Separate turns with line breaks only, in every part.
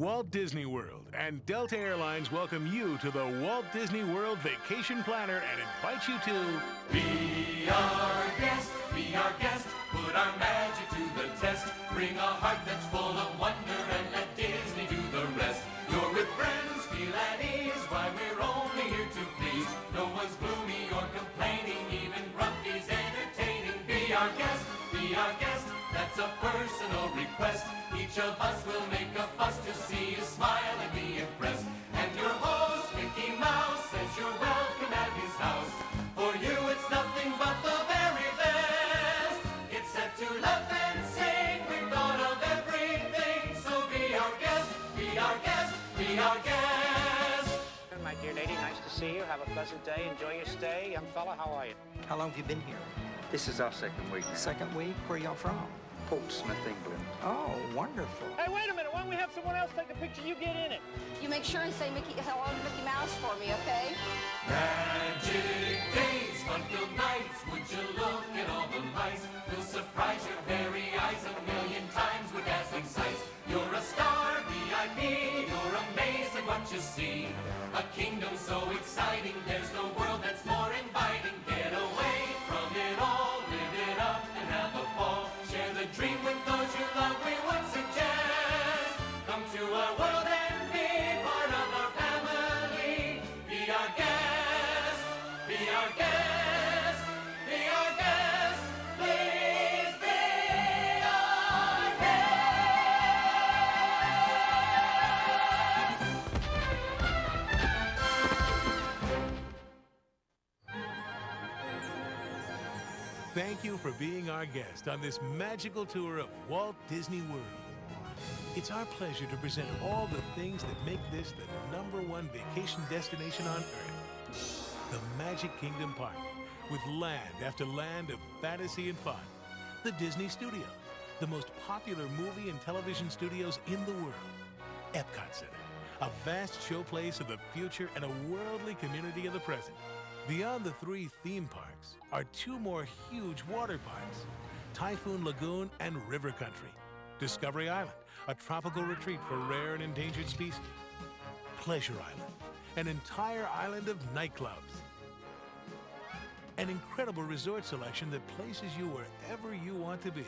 Walt Disney World and Delta Airlines welcome you to the Walt Disney World Vacation Planner and invite you to
be our guest, put our magic to the test. Bring a heart that's full of wonder and let Disney do the rest. You're with friends, feel at ease, why we're only here to please. No one's gloomy or complaining, even Grumpy's entertaining. Be our guest, that's a personal request. Each of us will make a fuss to see you smile and be impressed. And your host, Mickey Mouse, says you're welcome at his house. For you it's nothing but the very best. It's set to laugh and sing, we've thought of everything. So be our guest, be our guest, be our guest.
My dear lady, nice to see you. Have a pleasant day. Enjoy your stay. Young fella, how are you?
How long have you been here?
This is our second week now.
Second week? Where y'all from?
Portsmouth, England.
Oh, wonderful.
Hey, wait a minute. Why don't we have someone else take a picture? You get in it.
You make sure and say hello to Mickey Mouse for me, okay?
Magic days, fun-filled nights. Would you look at all the lights? We'll surprise your very eyes a million times with dazzling sights. You're a star, VIP. You're amazed at what you see. A kingdom so exciting. There's no world that's more inviting. Get away from it all, live it up, and have a ball. Share the dream with those you love. We would suggest come to our world and be part of our family. Be our guest, be our guest, be our guest. Please be our guest.
Thank you for being our guest on this magical tour of Walt Disney World. It's our pleasure to present all the things that make this the #1 vacation destination on Earth. The Magic Kingdom Park, with land after land of fantasy and fun. The Disney Studio, the most popular movie and television studios in the world. Epcot Center, a vast showplace of the future and a worldly community of the present. Beyond the 3 theme parks are 2 more huge water parks, Typhoon Lagoon and River Country. Discovery Island, a tropical retreat for rare and endangered species. Pleasure Island, an entire island of nightclubs. An incredible resort selection that places you wherever you want to be,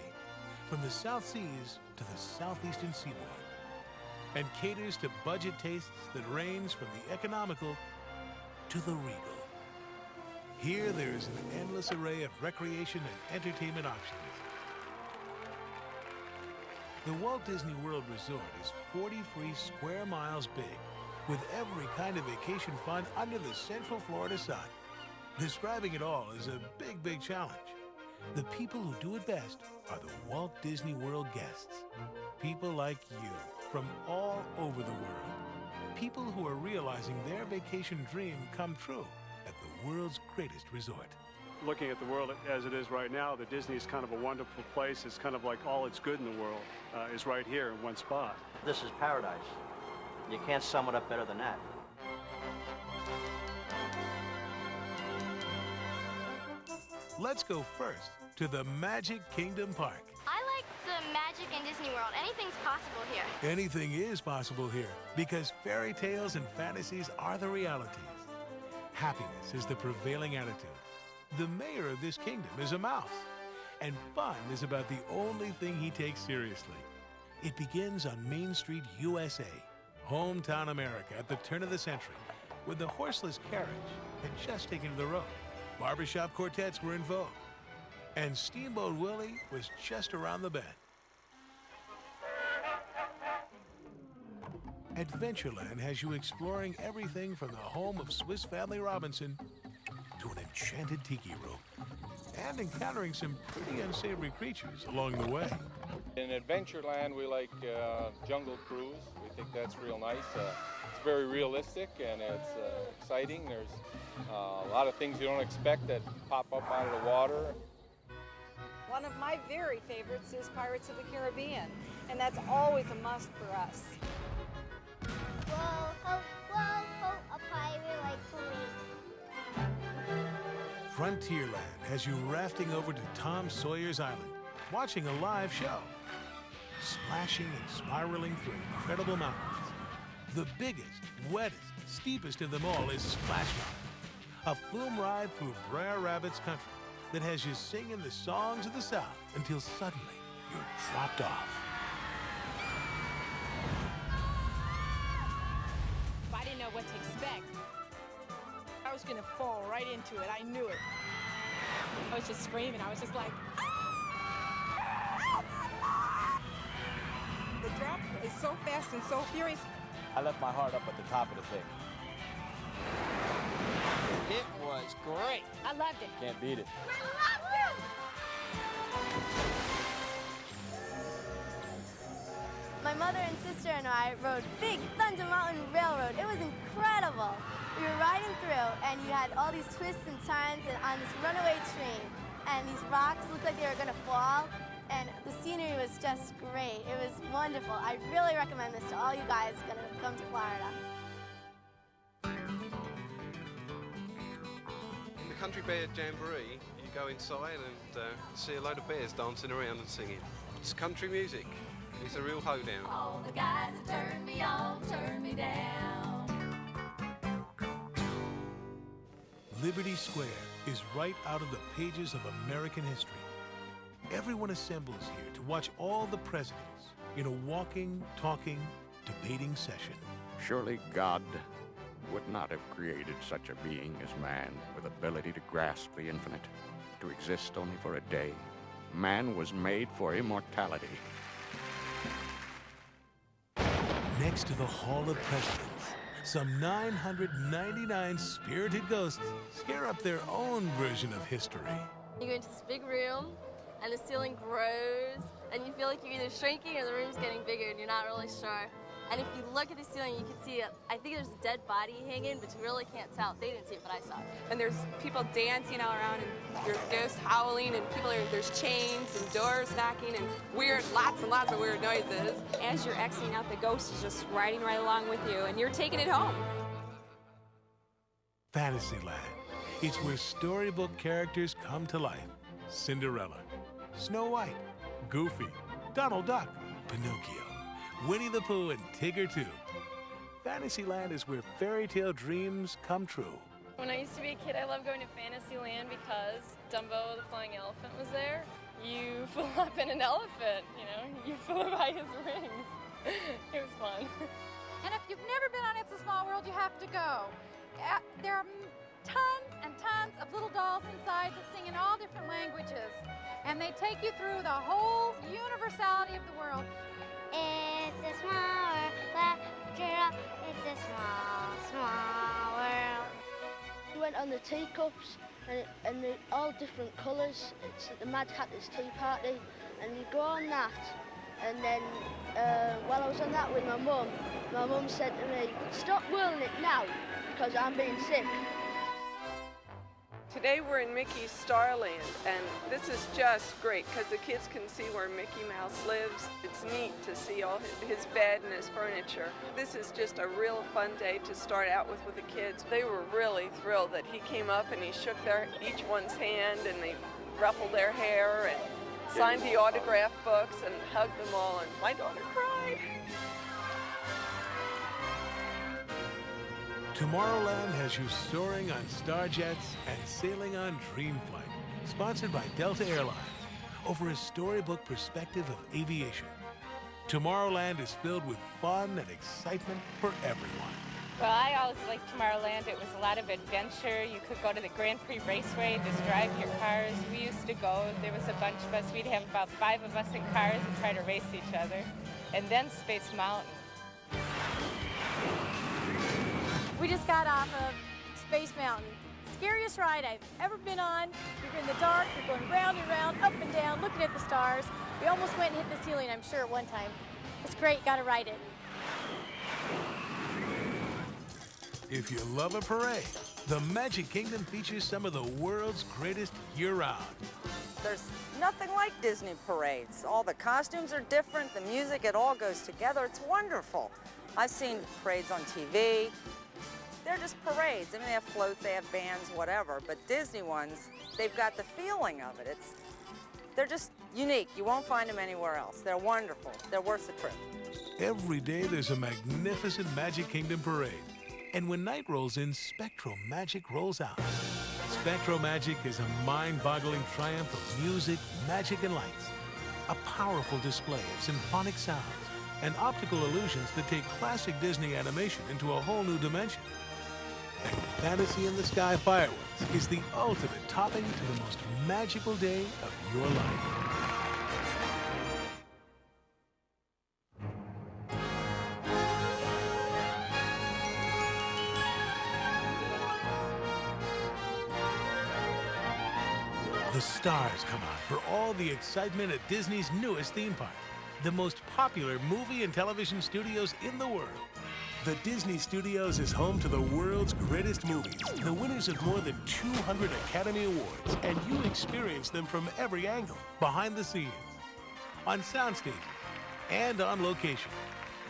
from the South Seas to the southeastern seaboard, and caters to budget tastes that range from the economical to the regal. Here, there is an endless array of recreation and entertainment options. The Walt Disney World Resort is 43 square miles big, with every kind of vacation fun under the Central Florida sun. Describing it all is a big challenge. The people who do it best are the Walt Disney World guests. People like you from all over the world. People who are realizing their vacation dream come true at the world's greatest resort.
Looking at the world as it is right now, the Disney is kind of a wonderful place. It's kind of like all that's good in the world is right here in one spot.
This is paradise. You can't sum it up better than that.
Let's go first to the Magic Kingdom Park.
I like the magic in Disney World. Anything's possible here.
Anything is possible here because fairy tales and fantasies are the realities. Happiness is the prevailing attitude. The mayor of this kingdom is a mouse, and fun is about the only thing he takes seriously. It begins on Main Street, USA, hometown America at the turn of the century, when the horseless carriage had just taken to the road. Barbershop quartets were in vogue, and Steamboat Willie was just around the bend. Adventureland has you exploring everything from the home of Swiss Family Robinson to an enchanted tiki room, and encountering some pretty unsavory creatures along the way.
In Adventureland, we like Jungle Cruise. We think that's real nice. It's very realistic and it's exciting. There's a lot of things you don't expect that pop up out of the water.
One of my very favorites is Pirates of the Caribbean, and that's always a must for us.
Whoa, a pirate like me.
Frontierland has you rafting over to Tom Sawyer's Island, watching a live show. splashing and spiraling through incredible mountains. The biggest, wettest, steepest of them all is Splash Mountain, a flume ride through Brer Rabbit's country that has you singing the songs of the South until suddenly you're dropped off.
I didn't know what to expect. I was gonna fall right into it. I knew it. I was just screaming. I was just like, ah! The drop is so fast and so furious.
I left my heart up at the top of the thing. It was great.
I loved it.
Can't beat it.
I loved it!
My mother and sister and I rode Big Thunder Mountain Railroad. It was incredible. We were riding through, and you had all these twists and turns and on this runaway train, and these rocks looked like they were gonna fall, and the scenery was just great. It was wonderful. I really recommend this to all you guys gonna come to Florida.
In the Country Bear Jamboree, you go inside and see a load of bears dancing around and singing. It's country music. It's a real hoedown.
All the guys that turn me on, turn me down.
Liberty Square is right out of the pages of American history. Everyone assembles here to watch all the presidents in a walking, talking, debating session.
Surely God would not have created such a being as man with ability to grasp the infinite, to exist only for a day. Man was made for immortality.
Next to the Hall of Presidents, some 999 spirited ghosts scare up their own version of history.
You go into this big room, and the ceiling grows, and you feel like you're either shrinking or the room's getting bigger, and you're not really sure. And if you look at the ceiling, you can see, I think there's a dead body hanging, but you really can't tell. They didn't see it, but I saw it.
And there's people dancing all around, and there's ghosts howling, and there's chains and doors knocking, and lots and lots of weird noises. As you're exiting out, the ghost is just riding right along with you, and you're taking it home.
Fantasyland. It's where storybook characters come to life. Cinderella, Snow White, Goofy, Donald Duck, Pinocchio, Winnie the Pooh, and Tigger too. Fantasyland is where fairy tale dreams come true.
When I used to be a kid, I loved going to Fantasyland because Dumbo the flying elephant was there. You flew up in an elephant, you flew by his wings. It was fun.
And if you've never been on It's a Small World, you have to go. There are tons and tons of little dolls inside that sing in all different languages. And they take you through the whole universality of the world.
It's a small world, it's a small, small world.
We went on the teacups, and they're all different colours. It's at the Mad Hatter's Tea Party, and you go on that, and then while I was on that with my mum said to me, stop whirling it now, because I'm being sick.
Today we're in Mickey's Starland, and this is just great because the kids can see where Mickey Mouse lives. It's neat to see all his bed and his furniture. This is just a real fun day to start out with the kids. They were really thrilled that he came up and he shook each one's hand, and they ruffled their hair and signed the autograph books and hugged them all, and my daughter cried.
Tomorrowland has you soaring on Starjets and sailing on Dreamflight, sponsored by Delta Airlines, over a storybook perspective of aviation. Tomorrowland is filled with fun and excitement for everyone.
Well, I always liked Tomorrowland. It was a lot of adventure. You could go to the Grand Prix Raceway, just drive your cars. We used to go, there was a bunch of us. We'd have about 5 of us in cars and try to race each other. And then Space Mountain.
We just got off of Space Mountain. Scariest ride I've ever been on. You're in the dark, you're going round and round, up and down, looking at the stars. We almost went and hit the ceiling, I'm sure, at one time. It's great, gotta ride it.
If you love a parade, the Magic Kingdom features some of the world's greatest year-round.
There's nothing like Disney parades. All the costumes are different, the music, it all goes together. It's wonderful. I've seen parades on TV. They're just parades. I mean, they have floats, they have bands, whatever. But Disney ones, they've got the feeling of it. They're just unique. You won't find them anywhere else. They're wonderful. They're worth the trip.
Every day there's a magnificent Magic Kingdom parade. And when night rolls in, Spectral Magic rolls out. Spectral Magic is a mind-boggling triumph of music, magic, and lights. A powerful display of symphonic sounds and optical illusions that take classic Disney animation into a whole new dimension. And Fantasy in the Sky Fireworks is the ultimate topping to the most magical day of your life. The stars come out for all the excitement at Disney's newest theme park, the most popular movie and television studios in the world. The Disney Studios is home to the world's greatest movies, the winners of more than 200 Academy Awards, and you experience them from every angle, behind the scenes, on soundstage, and on location.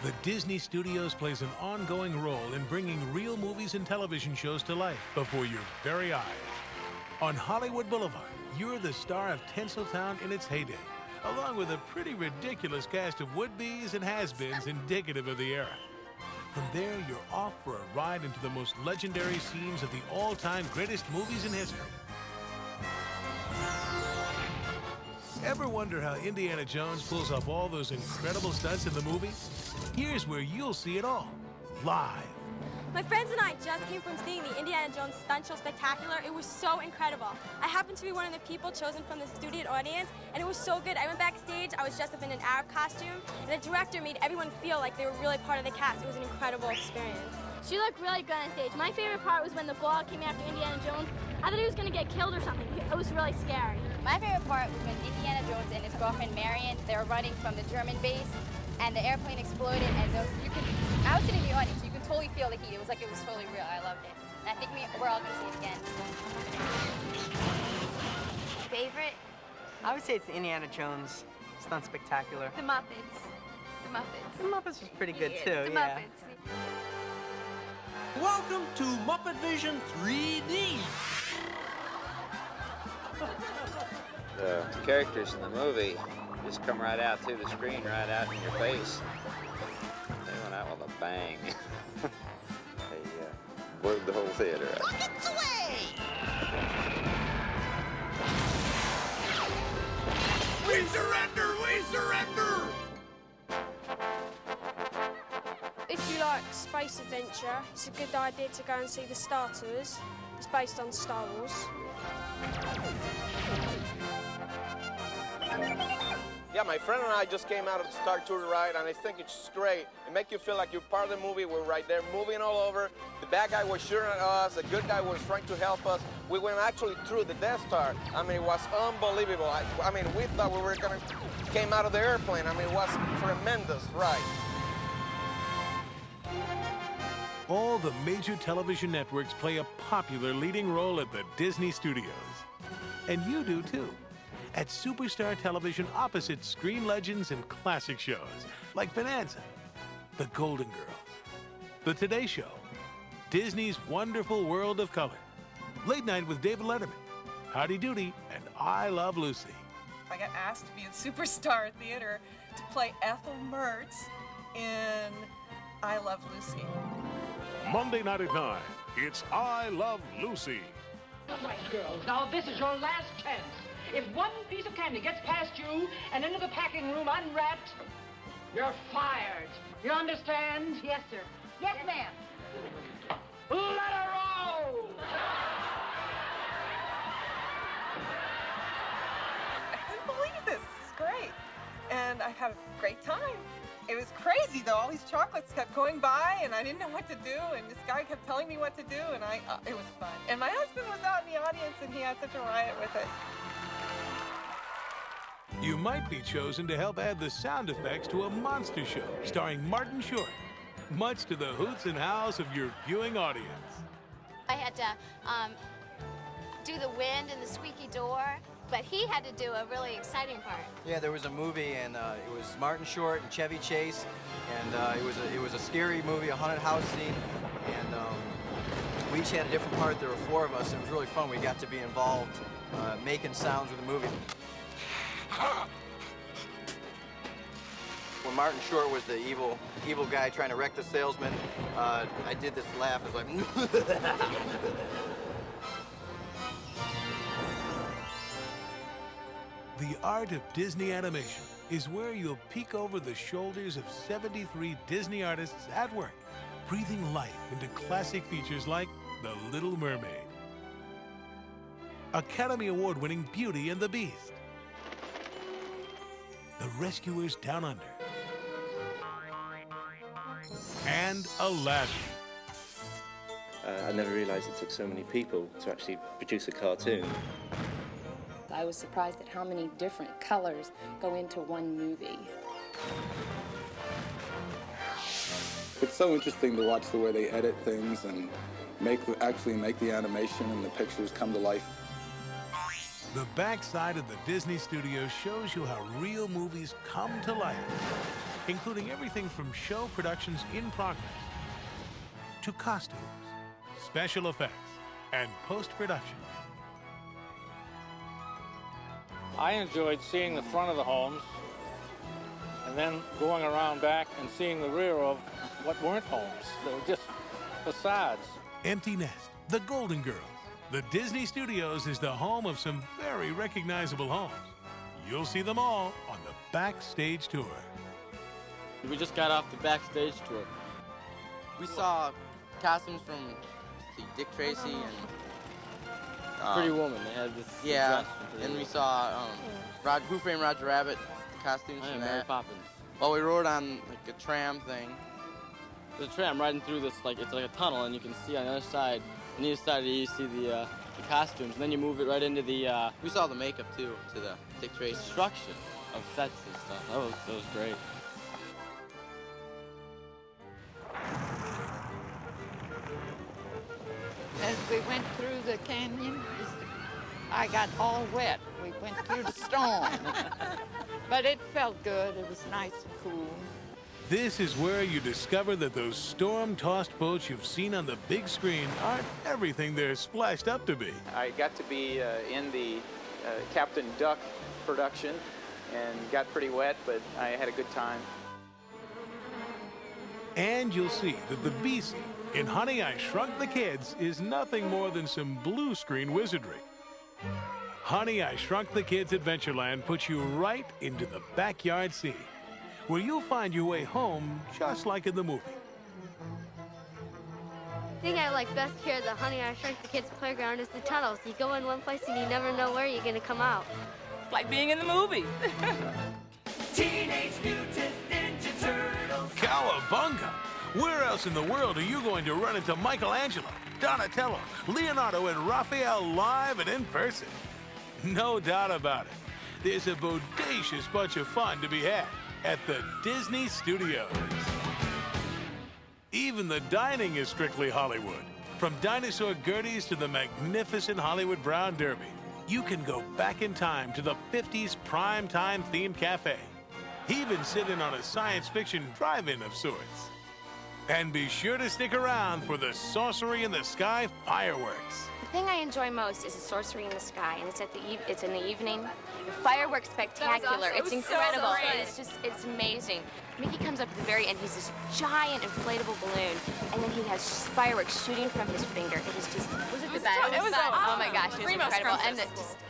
The Disney Studios plays an ongoing role in bringing real movies and television shows to life before your very eyes. On Hollywood Boulevard, you're the star of Tinseltown in its heyday, along with a pretty ridiculous cast of would-be's and has-beens indicative of the era. From there, you're off for a ride into the most legendary scenes of the all-time greatest movies in history. Ever wonder how Indiana Jones pulls off all those incredible stunts in the movie? Here's where you'll see it all, live.
My friends and I just came from seeing the Indiana Jones Stunt Show Spectacular. It was so incredible. I happened to be one of the people chosen from the student audience, and it was so good. I went backstage, I was dressed up in an Arab costume, and the director made everyone feel like they were really part of the cast. It was an incredible experience.
She looked really good on stage. My favorite part was when the ball came after Indiana Jones. I thought he was going to get killed or something. It was really scary.
My favorite part was when Indiana Jones and his girlfriend Marion, they were running from the German base, and the airplane exploded, and I was sitting in the audience, so you could totally feel the heat. It was like it was totally real. I loved it. And I think we're all going to see it again.
Favorite? I would say it's the Indiana Jones Stunt Spectacular.
The Muppets. The Muppets.
The Muppets was pretty good too,
The
yeah.
Muppets.
Welcome to Muppet Vision 3D.
The characters in the movie just come right out through the screen, right out in your face. They went out with a bang. They blew the whole theater up.
Buckets away!
We surrender! We surrender!
If you like space adventure, it's a good idea to go and see the Star Tours. It's based on Star Wars.
Yeah, my friend and I just came out of the Star Tour ride, and I think it's great. It makes you feel like you're part of the movie. We're right there moving all over. The bad guy was shooting at us. The good guy was trying to help us. We went actually through the Death Star. I mean, it was unbelievable. I mean, we thought we were going to came out of the airplane. I mean, it was tremendous ride.
All the major television networks play a popular leading role at the Disney Studios. And you do too. At Superstar Television opposite screen legends and classic shows like Bonanza, The Golden Girls, The Today Show, Disney's Wonderful World of Color, Late Night with David Letterman, Howdy Doody, and I Love Lucy.
I got asked to be at Superstar Theater to play Ethel Mertz in I Love Lucy.
Monday night at 9, it's I Love Lucy.
All right, girls, now this is your last chance. If one piece of candy gets past you and into the packing room unwrapped, you're fired. You understand?
Yes, sir. Yes, ma'am.
Let her roll!
I couldn't believe this. This is great. And I had a great time. It was crazy, though. All these chocolates kept going by, and I didn't know what to do, and this guy kept telling me what to do, and it was fun. And my husband was out in the audience, and he had such a riot with it.
You might be chosen to help add the sound effects to a monster show starring Martin Short, much to the hoots and howls of your viewing audience.
I had to do the wind and the squeaky door, but he had to do a really exciting part.
Yeah, there was a movie, and it was Martin Short and Chevy Chase, and it was a scary movie, a haunted house scene, and we each had a different part. There were 4 of us. It was really fun. We got to be involved making sounds with the movie. When Martin Short was the evil guy trying to wreck the salesman, I did this laugh. It's like.
The art of Disney animation is where you'll peek over the shoulders of 73 Disney artists at work, breathing life into classic features like The Little Mermaid, Academy Award-winning Beauty and the Beast, The Rescuers Down Under, and Aladdin.
I never realized it took so many people to actually produce a cartoon.
I was surprised at how many different colors go into one movie.
It's so interesting to watch the way they edit things and actually make the animation and the pictures come to life.
The backside of the Disney Studios shows you how real movies come to life, including everything from show productions in progress to costumes, special effects, and post-production.
I enjoyed seeing the front of the homes and then going around back and seeing the rear of what weren't homes. They were just facades.
Empty Nest, The Golden Girls. The Disney Studios is the home of some very recognizable homes. You'll see them all on the Backstage Tour.
We just got off the Backstage Tour. We saw costumes from Dick Tracy and Pretty Woman. They had this. Yeah, and we saw Who Framed Roger Rabbit costumes from Mary Poppins. Well, we rode on like a tram thing. There's a tram riding through this it's like a tunnel, and you can see on the other side. On either side, you see the costumes, and then you move it right into the. We saw the makeup too, to the Dick Tracy construction of sets and stuff. That was great.
As we went through the canyon, I got all wet. We went through the storm. But it felt good. It was nice and cool.
This is where you discover that those storm-tossed boats you've seen on the big screen aren't everything they're splashed up to be.
I got to be in the Captain Duck production and got pretty wet, but I had a good time.
And you'll see that the BC in Honey, I Shrunk the Kids is nothing more than some blue screen wizardry. Honey, I Shrunk the Kids Adventureland puts you right into the backyard scene, where you'll find your way home just like in the movie.
The thing I like best here at the Honey, I Shrunk the Kids playground is the tunnels. You go in one place and you never know where you're going to come out.
Like being in the movie.
Teenage Mutant Ninja Turtles.
Cowabunga! Where else in the world are you going to run into Michelangelo, Donatello, Leonardo, and Raphael live and in person? No doubt about it. There's a bodacious bunch of fun to be had at the Disney Studios. Even the dining is strictly Hollywood. From dinosaur Gerties to the magnificent Hollywood Brown Derby, you can go back in time to the 50s primetime themed cafe. Even sit in on a science fiction drive-in of sorts. And be sure to stick around for the Sorcery in the Sky fireworks.
The thing I enjoy most is the Sorcery in the Sky, and it's in the evening. The fireworks spectacular. Awesome. It's incredible. It's amazing. Mickey comes up at the very end. He's this giant inflatable balloon, and then he has fireworks shooting from his finger. It was just. Was it the best? It was oh my gosh, it was incredible. And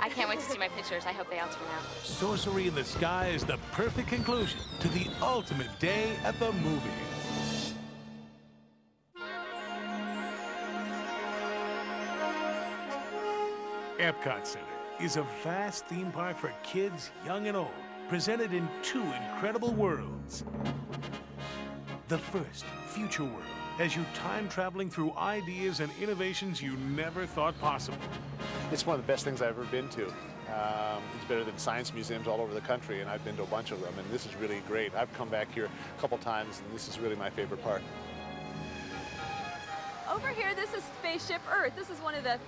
I can't wait to see my pictures. I hope they all turn out.
Sorcery in the Sky is the perfect conclusion to the ultimate day at the movies. Epcot Center is a vast theme park for kids, young and old, presented in two incredible worlds. The first, Future World, has you time traveling through ideas and innovations you never thought possible.
It's one of the best things I've ever been to. It's better than science museums all over the country, and I've been to a bunch of them, and this is really great. I've come back here a couple times, and this is really my favorite part.
Over here, this is Spaceship Earth. This is one of the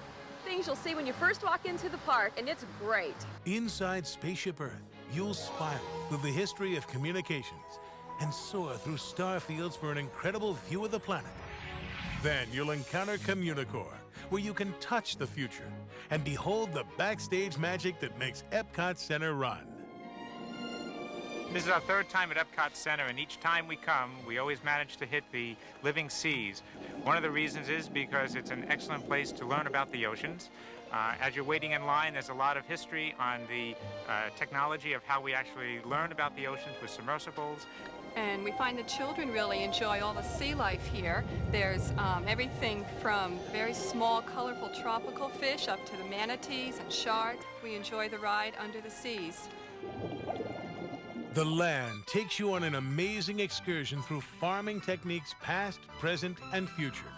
things you'll see when you first walk into the park, and it's great.
Inside Spaceship Earth, you'll spiral through the history of communications and soar through star fields for an incredible view of the planet. Then you'll encounter Communicore, where you can touch the future and behold the backstage magic that makes Epcot Center run.
This is our third time at Epcot Center, and each time we come, we always manage to hit the living seas. One of the reasons is because it's an excellent place to learn about the oceans. As you're waiting in line, there's a lot of history on the technology of how we actually learn about the oceans with submersibles.
And we find the children really enjoy all the sea life here. There's everything from very small, colorful tropical fish up to the manatees and sharks. We enjoy the ride under the seas.
The land takes you on an amazing excursion through farming techniques past, present, and future,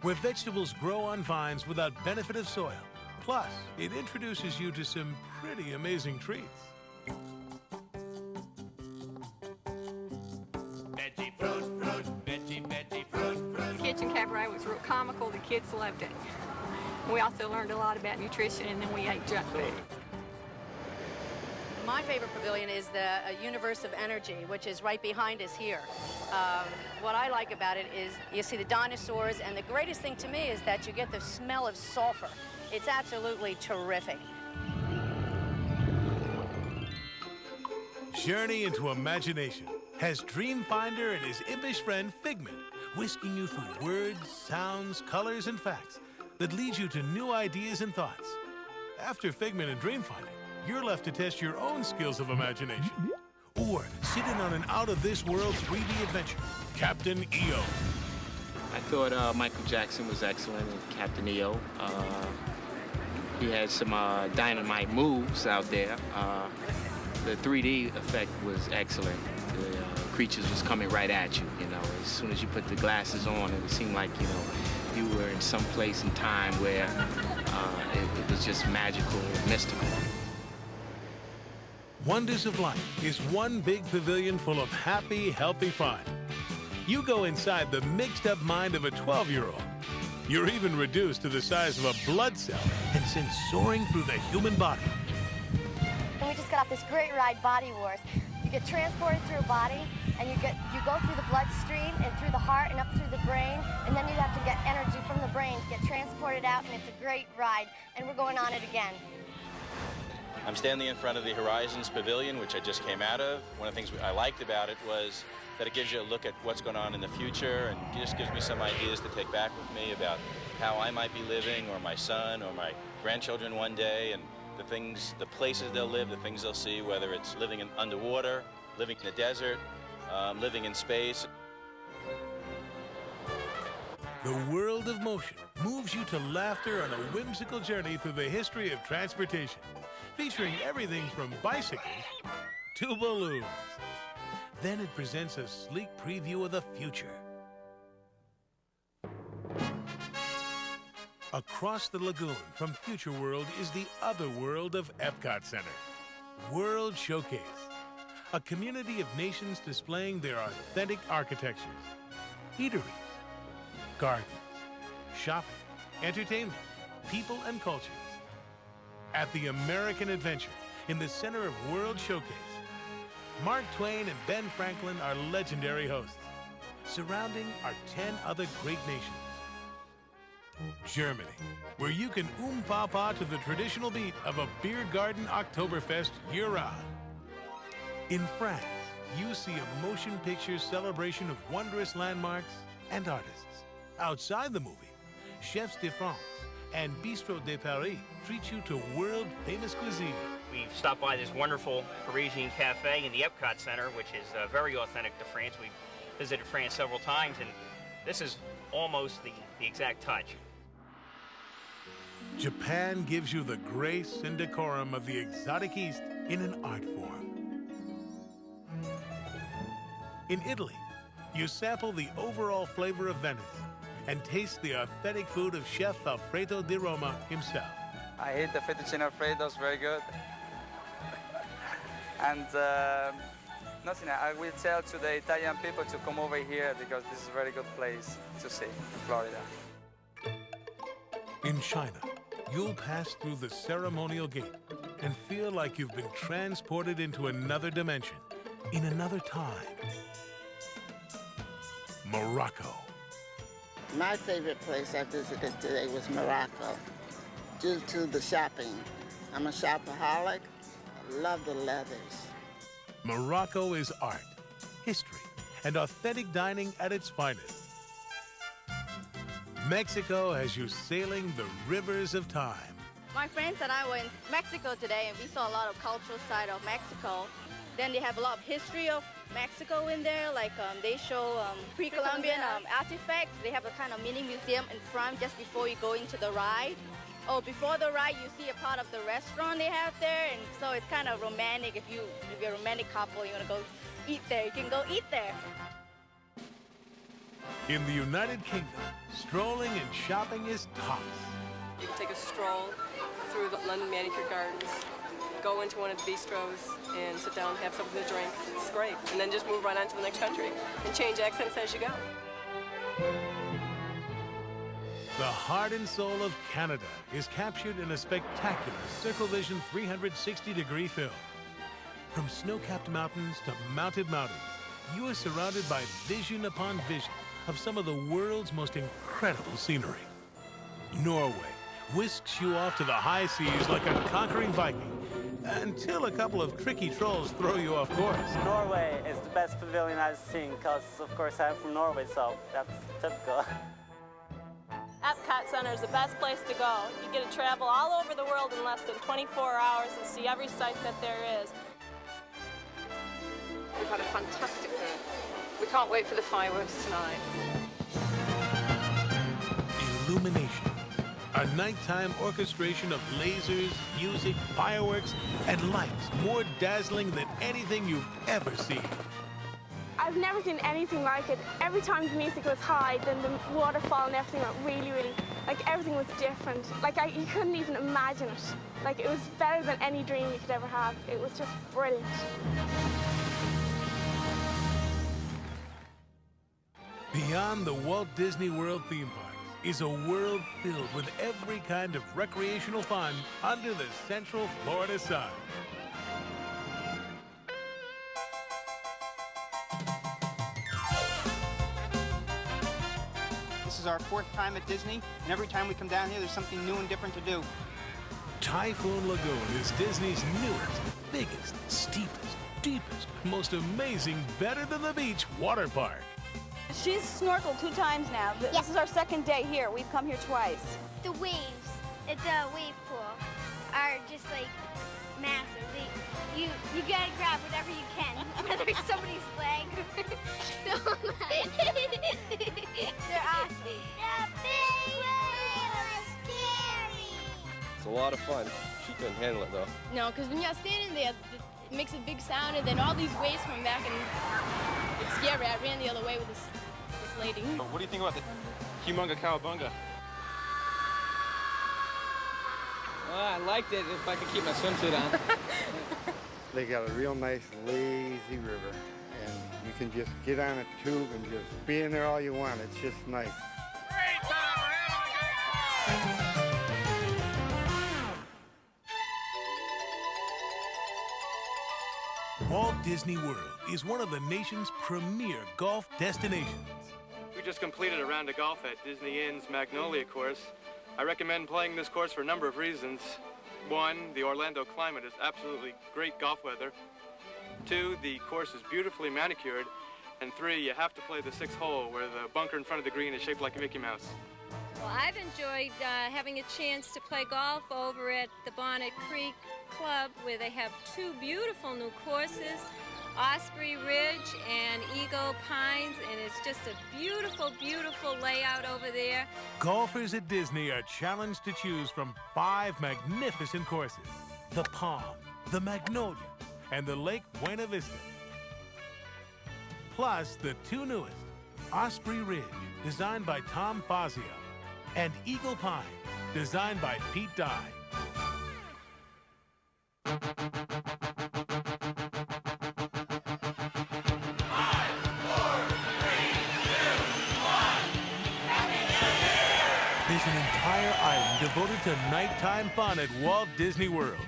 where vegetables grow on vines without benefit of soil. Plus, it introduces you to some pretty amazing treats.
Veggie fruit, fruit, veggie, veggie fruit, fruit.
The kitchen cabaret was real comical. The kids loved it. We also learned a lot about nutrition, and then we ate junk food.
My favorite pavilion is the Universe of Energy, which is right behind us here. What I like about it is you see the dinosaurs, and the greatest thing to me is that you get the smell of sulfur. It's absolutely terrific.
Journey into imagination has Dreamfinder and his impish friend Figment, whisking you through words, sounds, colors, and facts that lead you to new ideas and thoughts. After Figment and Dreamfinder, you're left to test your own skills of imagination. Or sit in on an out-of-this-world 3D adventure, Captain EO.
I thought Michael Jackson was excellent in Captain EO. He had some dynamite moves out there. The 3D effect was excellent. The creatures was coming right at you, you know. As soon as you put the glasses on, it seemed like, you know, you were in some place in time where it was just magical and mystical.
Wonders of Life is one big pavilion full of happy, healthy fun. You go inside the mixed-up mind of a 12-year-old. You're even reduced to the size of a blood cell and sent soaring through the human body.
And we just got off this great ride, Body Wars. You get transported through a body, and you go through the bloodstream and through the heart and up through the brain, and then you have to get energy from the brain to get transported out, and it's a great ride, and we're going on it again.
I'm standing in front of the Horizons Pavilion, which I just came out of. One of the things I liked about it was that it gives you a look at what's going on in the future and just gives me some ideas to take back with me about how I might be living, or my son or my grandchildren one day, and the things, the places they'll live, the things they'll see, whether it's living underwater, living in the desert, living in space.
The world of motion moves you to laughter on a whimsical journey through the history of transportation, featuring everything from bicycles to balloons. Then it presents a sleek preview of the future. Across the lagoon from Future World is the other world of Epcot Center, World Showcase, a community of nations displaying their authentic architectures, eateries, gardens, shopping, entertainment, people and cultures. At the American Adventure, in the center of World Showcase, Mark Twain and Ben Franklin are legendary hosts, surrounding our 10 other great nations. Germany, where you can pa to the traditional beat of a beer garden Oktoberfest year-round. In France, you see a motion picture celebration of wondrous landmarks and artists. Outside the movie, Chefs de France and Bistro de Paris treat you to world-famous cuisine.
We've stopped by this wonderful Parisian cafe in the Epcot Center, which is very authentic to France. We've visited France several times, and this is almost the exact touch.
Japan gives you the grace and decorum of the exotic East in an art form. In Italy, you sample the overall flavor of Venice and taste the authentic food of Chef Alfredo di Roma himself.
I ate the fettuccine Alfredo, it's very good. And nothing, I will tell to the Italian people to come over here because this is a very good place to see in Florida.
In China, you'll pass through the ceremonial gate and feel like you've been transported into another dimension, in another time. Morocco.
My favorite place I visited today was Morocco, due to the shopping. I'm a shopaholic. I love the leathers.
Morocco is art, history, and authentic dining at its finest. Mexico has you sailing the rivers of time.
My friends and I were in Mexico today, and we saw a lot of cultural side of Mexico. Then they have a lot of history of Mexico in there, like they show pre-Columbian artifacts. They have a kind of mini museum in front just before you go into the ride. Oh, before the ride, you see a part of the restaurant they have there, and so it's kind of romantic. If you're a romantic couple, you want to go eat there, you can go eat there.
In the United Kingdom, strolling and shopping is tops.
You can take a stroll through the London Manicure Gardens, go into one of the bistros and sit down and have something to drink. It's great. And then just move right on to the next country and change accents as you go.
The heart and soul of Canada is captured in a spectacular Circle Vision 360-degree film. From snow-capped mountains to mounted mountains, you are surrounded by vision upon vision of some of the world's most incredible scenery. Norway whisks you off to the high seas like a conquering Viking, until a couple of tricky trolls throw you off course.
Norway is the best pavilion I've seen, because of course I'm from Norway, so that's typical.
Epcot Center is the best place to go. You get to travel all over the world in less than 24 hours and see every site that there is.
We've had a fantastic day. We can't wait for the fireworks tonight.
Illumination, a nighttime orchestration of lasers, music, fireworks, and lights more dazzling than anything you've ever seen.
I've never seen anything like it. Every time the music was high, then the waterfall and everything went really, like everything was different. Like you couldn't even imagine it. Like it was better than any dream you could ever have. It was just brilliant.
Beyond the Walt Disney World theme parks is a world filled with every kind of recreational fun under the Central Florida sun.
This is our 4th time at Disney, and every time we come down here, there's something new and different to do.
Typhoon Lagoon is Disney's newest, biggest, steepest, deepest, most amazing, better than the beach water park.
She's snorkeled 2 times now. This is our 2nd day here. We've come here twice.
The waves at the wave pool are just like massive. You gotta grab whatever you can, whether it's somebody's leg. They're awesome. The big waves are scary.
It's a lot of fun. She couldn't handle it though.
No, because when you're standing there, it makes a big sound, and then all these waves come back, and it's scary. I ran the other way with this lady.
What do you think about the Humunga Cowabunga?
Well, I liked it if I could keep my swimsuit on.
They got a real nice, lazy river, and you can just get on a tube and just be in there all you want. It's just nice.
Great time! We're having a great time!
Walt Disney World is one of the nation's premier golf destinations.
We just completed a round of golf at Disney Inn's Magnolia course. I recommend playing this course for a number of reasons. 1, the Orlando climate is absolutely great golf weather. 2, the course is beautifully manicured. And 3, you have to play the 6th hole where the bunker in front of the green is shaped like a Mickey Mouse.
Well, I've enjoyed having a chance to play golf over at the Bonnet Creek Club, where they have 2 beautiful new courses, Osprey Ridge and Eagle Pines, and it's just a beautiful, beautiful layout over there.
Golfers at Disney are challenged to choose from 5 magnificent courses: the Palm, the Magnolia, and the Lake Buena Vista. Plus the 2 newest, Osprey Ridge, designed by Tom Fazio, and Eagle Pine, designed by Pete Dye. There's an entire island devoted to nighttime fun at Walt Disney World.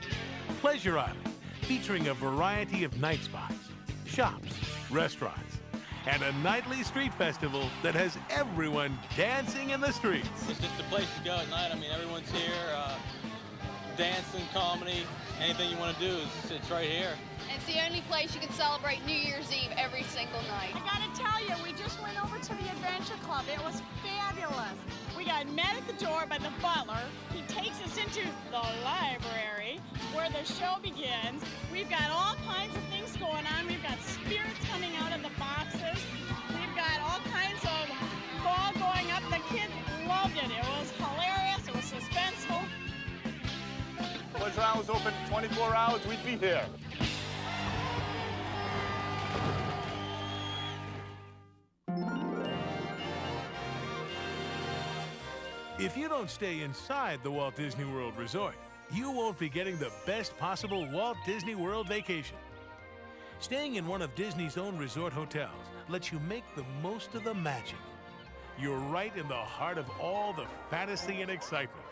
Pleasure Island, featuring a variety of night spots, shops, restaurants, and a nightly street festival that has everyone dancing in the streets.
It's just a place to go at night. I mean, everyone's here.
dancing, comedy, anything you want to do, it's right here.
It's the only place you can celebrate New Year's Eve every single night.
I gotta tell you, we just went over to the Adventure Club. It was fabulous. We got met at the door by the butler. He takes us into the library where the show begins. We've got all kinds of things going on. We've got spirits coming out of the boxes. We've got all kinds of ball going up. The kids loved it. It was hilarious. It was suspenseful.
Pleasure Island was open 24 hours. We'd be here.
If you don't stay inside the Walt Disney World Resort, you won't be getting the best possible Walt Disney World vacation. Staying in one of Disney's own resort hotels lets you make the most of the magic. You're right in the heart of all the fantasy and excitement.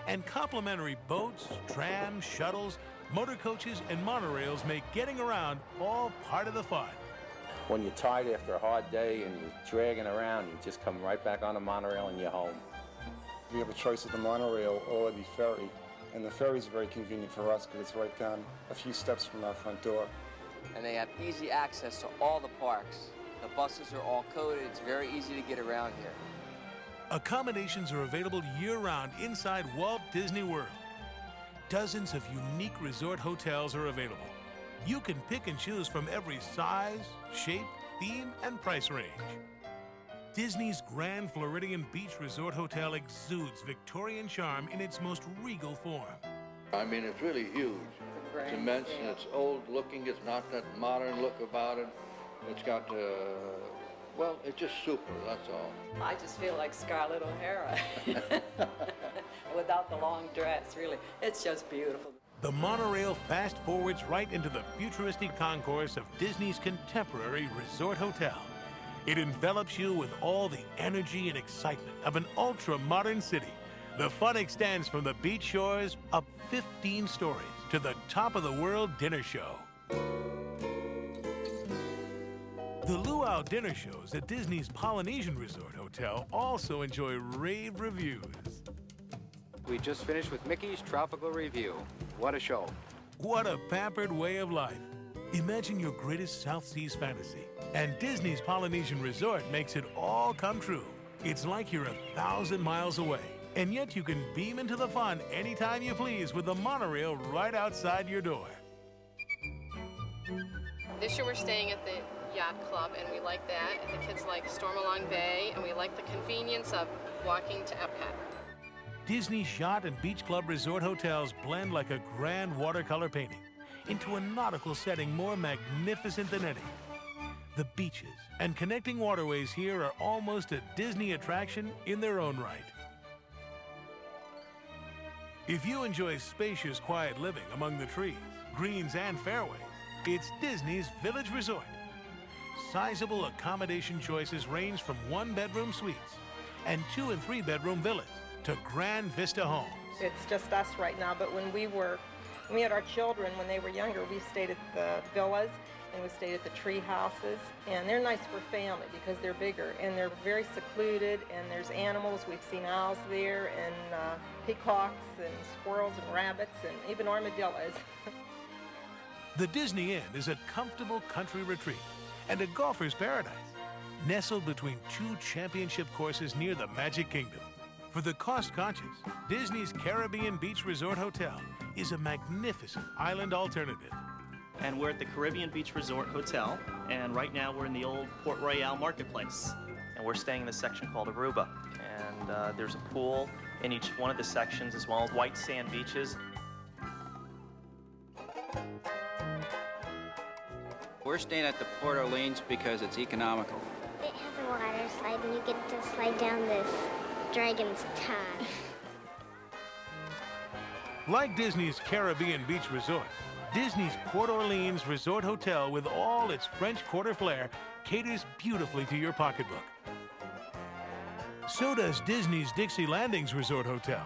And complimentary boats, trams, shuttles, motor coaches, and monorails make getting around all part of the fun.
When you're tired after a hard day and you're dragging around, you just come right back on the monorail and you're home.
We have a choice of the monorail or the ferry, and the ferry is very convenient for us because it's right down a few steps from our front door.
And they have easy access to all the parks. The buses are all coded. It's very easy to get around here.
Accommodations are available year-round inside Walt Disney World. Dozens of unique resort hotels are available. You can pick and choose from every size, shape, theme, and price range. Disney's Grand Floridian Beach Resort Hotel exudes Victorian charm in its most regal form.
I mean, it's really huge. It's immense, and it's old-looking. It's not that modern look about it. It's got, well, it's just super, that's all.
I just feel like Scarlett O'Hara without the long dress, really. It's just beautiful.
The monorail fast-forwards right into the futuristic concourse of Disney's contemporary resort hotel. It envelops you with all the energy and excitement of an ultra-modern city. The fun extends from the beach shores up 15 stories to the top-of-the-world dinner show. The luau dinner shows at Disney's Polynesian Resort Hotel also enjoy rave reviews.
We just finished with Mickey's Tropical Review. What a show.
What a pampered way of life. Imagine your greatest South Seas fantasy, and Disney's Polynesian Resort makes it all come true. It's like you're 1,000 miles away, and yet you can beam into the fun anytime you please with the monorail right outside your door.
This year we're staying at the Yacht Club, and we like that, and the kids like Stormalong Bay, and we like the convenience of walking to Epcot.
Disney's Yacht and Beach Club Resort hotels blend like a grand watercolor painting into a nautical setting more magnificent than any. The beaches and connecting waterways here are almost a Disney attraction in their own right. If you enjoy spacious, quiet living among the trees, greens, and fairways, it's Disney's Village Resort. Sizable accommodation choices range from one-bedroom suites and 2- and 3-bedroom villas to Grand Vista homes.
It's just us right now, but when we had our children when they were younger, we stayed at the villas and we stayed at the tree houses, and they're nice for family because they're bigger and they're very secluded, and there's animals. We've seen owls there, and peacocks and squirrels and rabbits and even armadillos.
The Disney Inn is a comfortable country retreat and a golfer's paradise, nestled between 2 championship courses near the Magic Kingdom. For the cost-conscious, Disney's Caribbean Beach Resort Hotel is a magnificent island alternative.
And we're at the Caribbean Beach Resort Hotel, and right now we're in the old Port Royale Marketplace. And we're staying in the section called Aruba. And there's a pool in each one of the sections, as well as white sand beaches.
We're staying at the Port Orleans because it's economical.
It has a water slide, and you get to slide down this dragon's tongue.
Like Disney's Caribbean Beach Resort, Disney's Port Orleans Resort Hotel with all its French Quarter flair caters beautifully to your pocketbook. So does Disney's Dixie Landings Resort Hotel.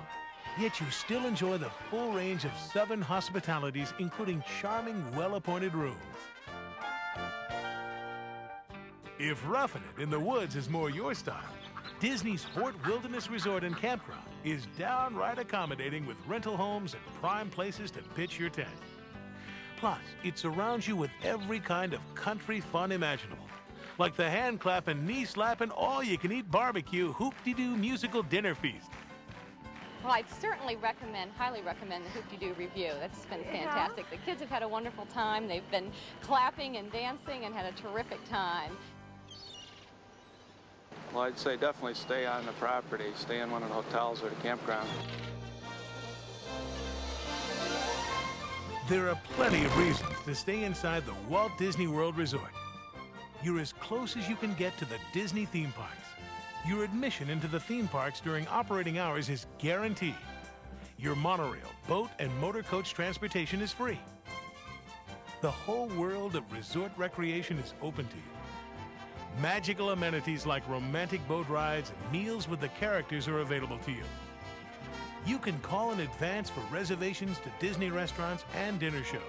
Yet you still enjoy the full range of Southern hospitalities, including charming, well-appointed rooms. If roughing it in the woods is more your style, Disney's Fort Wilderness Resort and Campground is downright accommodating with rental homes and prime places to pitch your tent. Plus, it surrounds you with every kind of country fun imaginable, like the hand-clapping, knee-slapping, all-you-can-eat barbecue, hoop-de-doo musical dinner feast.
Well, I'd certainly highly recommend the Hoop-de-Doo review. That's been fantastic. The kids have had a wonderful time. They've been clapping and dancing and had a terrific time.
Well, I'd say definitely stay on the property, stay in one of the hotels or the campground.
There are plenty of reasons to stay inside the Walt Disney World Resort. You're as close as you can get to the Disney theme parks. Your admission into the theme parks during operating hours is guaranteed. Your monorail, boat, and motor coach transportation is free. The whole world of resort recreation is open to you. Magical amenities like romantic boat rides and meals with the characters are available to you. You can call in advance for reservations to Disney restaurants and dinner shows.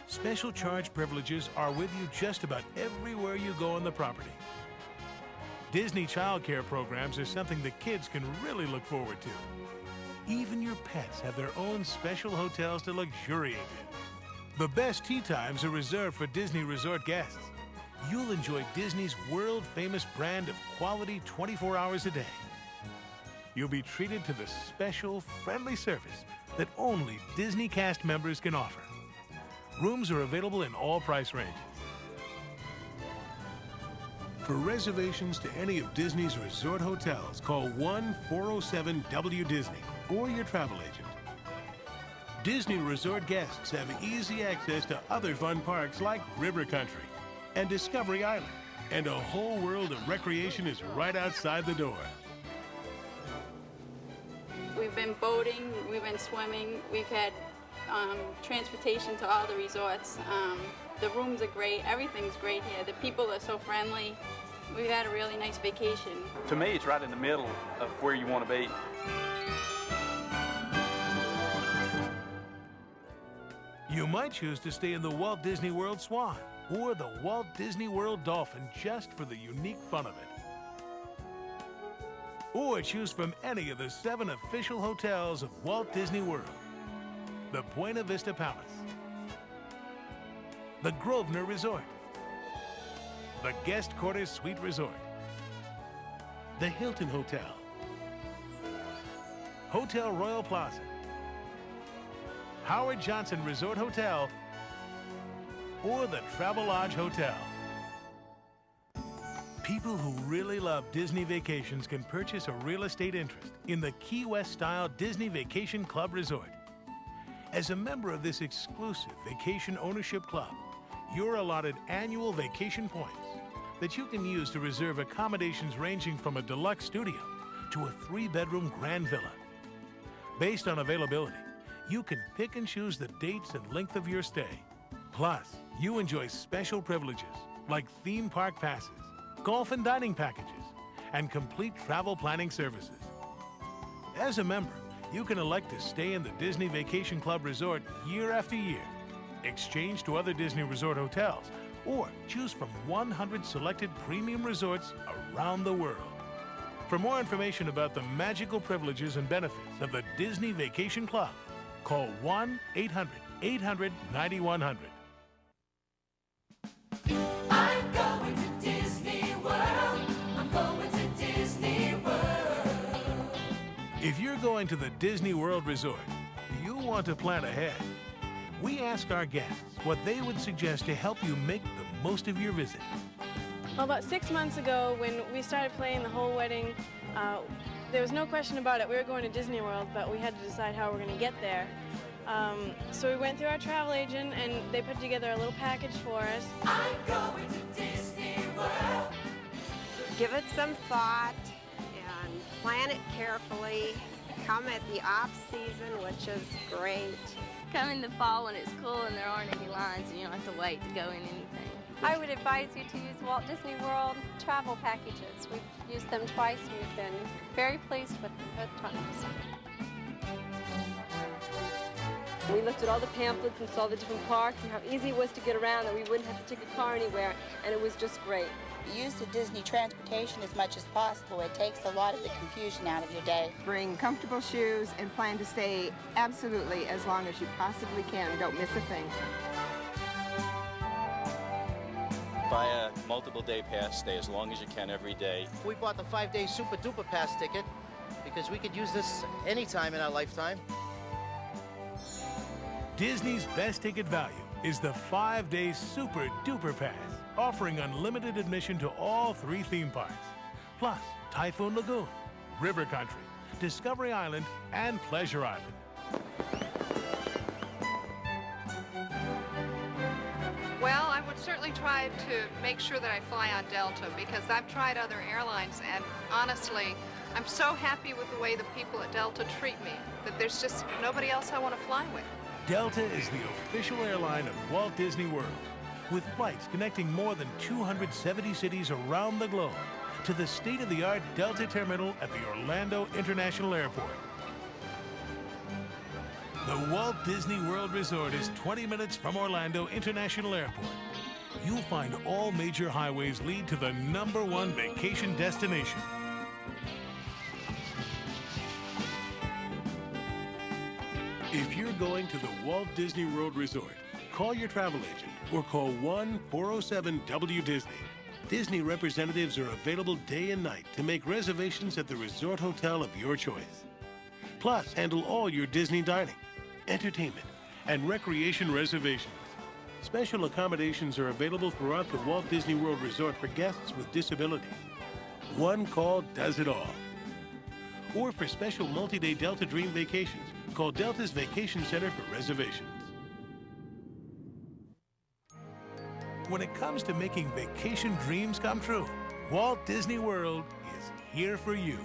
Special charge privileges are with you just about everywhere you go on the property. Disney child care programs are something the kids can really look forward to. Even your pets have their own special hotels to luxuriate in. The best tea times are reserved for Disney resort guests. You'll enjoy Disney's world-famous brand of quality 24 hours a day. You'll be treated to the special, friendly service that only Disney cast members can offer. Rooms are available in all price ranges. For reservations to any of Disney's resort hotels, call 1-407-WDisney or your travel agent. Disney resort guests have easy access to other fun parks like River Country and Discovery Island, and a whole world of recreation is right outside the door.
We've been boating, we've been swimming, we've had transportation to all the resorts. The rooms are great, everything's great here. The people are so friendly. We've had a really nice vacation.
To me, it's right in the middle of where you want to be.
You might choose to stay in the Walt Disney World Swan or the Walt Disney World Dolphin just for the unique fun of it. Or choose from any of the 7 official hotels of Walt Disney World. The Buena Vista Palace, the Grosvenor Resort, the Guest Quarters Suite Resort, the Hilton Hotel, Hotel Royal Plaza, Howard Johnson Resort Hotel, or the Travelodge Hotel. People who really love Disney vacations can purchase a real estate interest in the Key West-style Disney Vacation Club Resort. As a member of this exclusive vacation ownership club, you're allotted annual vacation points that you can use to reserve accommodations ranging from a deluxe studio to a 3-bedroom grand villa. Based on availability, you can pick and choose the dates and length of your stay. Plus, you enjoy special privileges like theme park passes, golf and dining packages, and complete travel planning services. As a member, you can elect to stay in the Disney Vacation Club Resort year after year, exchange to other Disney Resort hotels, or choose from 100 selected premium resorts around the world. For more information about the magical privileges and benefits of the Disney Vacation Club, call 1-800-800-9100.
I'm going to Disney World. I'm going to Disney World.
If you're going to the Disney World Resort, you want to plan ahead. We ask our guests what they would suggest to help you make the most of your visit.
Well, about 6 months ago, when we started playing the whole wedding, there was no question about it. We were going to Disney World, but we had to decide how we're going to get there. So we went through our travel agent, and they put together a little package for us.
I'm going to Disney World.
Give it some thought and plan it carefully. Come at the off-season, which is great.
Come in the fall when it's cool and there aren't any lines and you don't have to wait to go in anything.
I would advise you to use Walt Disney World travel packages. We've used them twice and we've been very pleased with them both times.
We looked at all the pamphlets and saw the different parks and how easy it was to get around, that we wouldn't have to take a car anywhere, and it was just great.
Use the Disney transportation as much as possible. It takes a lot of the confusion out of your day.
Bring comfortable shoes and plan to stay absolutely as long as you possibly can. Don't miss a thing.
Buy a multiple day pass, stay as long as you can every day.
We bought the 5-day Super Duper Pass ticket because we could use this anytime in our lifetime.
Disney's best ticket value is the 5-day Super Duper Pass, offering unlimited admission to all 3 theme parks, plus Typhoon Lagoon, River Country, Discovery Island, and Pleasure Island.
Well, I would certainly try to make sure that I fly on Delta because I've tried other airlines and honestly, I'm so happy with the way the people at Delta treat me that there's just nobody else I want to fly with.
Delta is the official airline of Walt Disney World, with flights connecting more than 270 cities around the globe to the state-of-the-art Delta terminal at the Orlando International Airport. The Walt Disney World Resort is 20 minutes from Orlando International Airport. You'll find all major highways lead to the #1 vacation destination. If you're going to the Walt Disney World Resort, call your travel agent or call 1-407-WDisney. Disney representatives are available day and night to make reservations at the resort hotel of your choice. Plus, handle all your Disney dining, entertainment, and recreation reservations. Special accommodations are available throughout the Walt Disney World Resort for guests with disabilities. One call does it all. Or for special multi-day Delta Dream vacations, call Delta's Vacation Center for reservations. When it comes to making vacation dreams come true, Walt Disney World is here for you.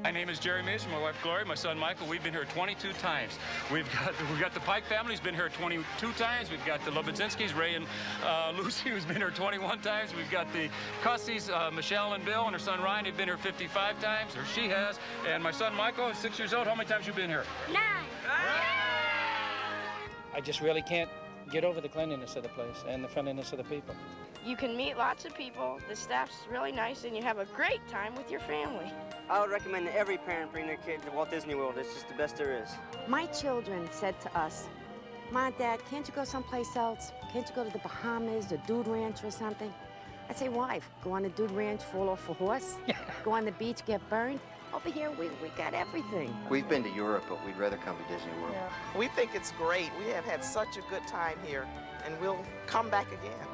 My name is Jerry Mason, my wife Gloria, my son Michael. We've been here 22 times. We've got the Pike family who's been here 22 times. We've got the Lobodzinskis, Ray and Lucy, who's been here 21 times. We've got the Cusseys, Michelle and Bill, and her son Ryan, who've been here 55 times, or she has. And my son Michael is 6 years old. How many times have you been here?
9.
I just really can't get over the cleanliness of the place and the friendliness of the people.
You can meet lots of people, the staff's really nice, and you have a great time with your family.
I would recommend that every parent bring their kid to Walt Disney World. It's just the best there is.
My children said to us, Mom, Dad, can't you go someplace else? Can't you go to the Bahamas, the Dude Ranch or something? I'd say, why? Go on the Dude Ranch, fall off a horse? Go on the beach, get burned? Over here, we got everything.
We've been to Europe, but we'd rather come to Disney World.
Yeah. We think it's great. We have had such a good time here, and we'll come back again.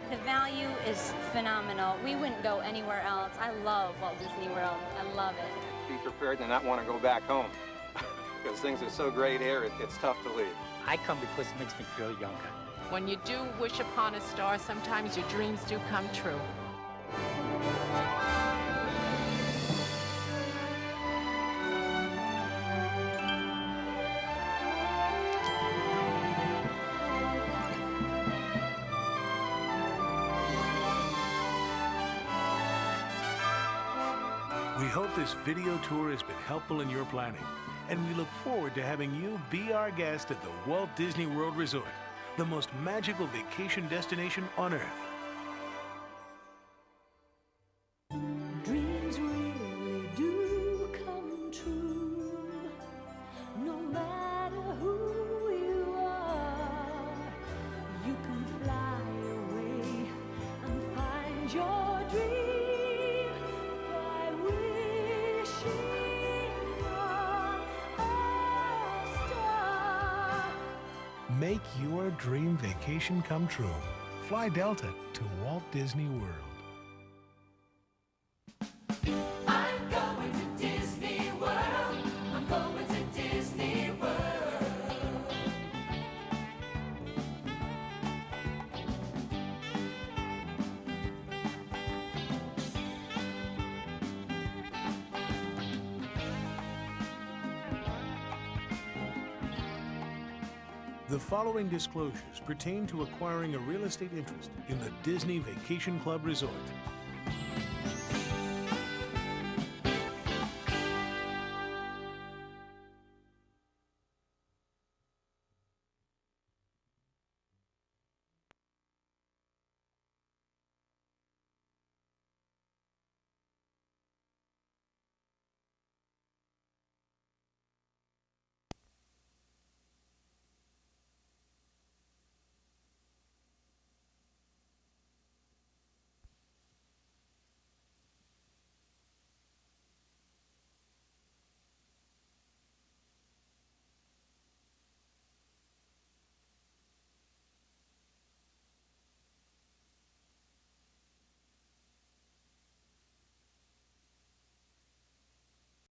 The value is phenomenal. We wouldn't go anywhere else. I love Walt Disney World. I love it.
Be prepared to not want to go back home because things are so great here, it's tough to leave.
I come because it makes me feel younger.
When you do wish upon a star, sometimes your dreams do come true.
We hope this video tour has been helpful in your planning, and we look forward to having you be our guest at the Walt Disney World Resort, the most magical vacation destination on Earth.
Dreams really do come true, no matter who you are. You can fly away and find your dream.
Make your dream vacation come true. Fly Delta to Walt Disney World.
I'm going to Disney World. I'm going to Disney World.
The following disclosures pertain to acquiring a real estate interest in the Disney Vacation Club Resort.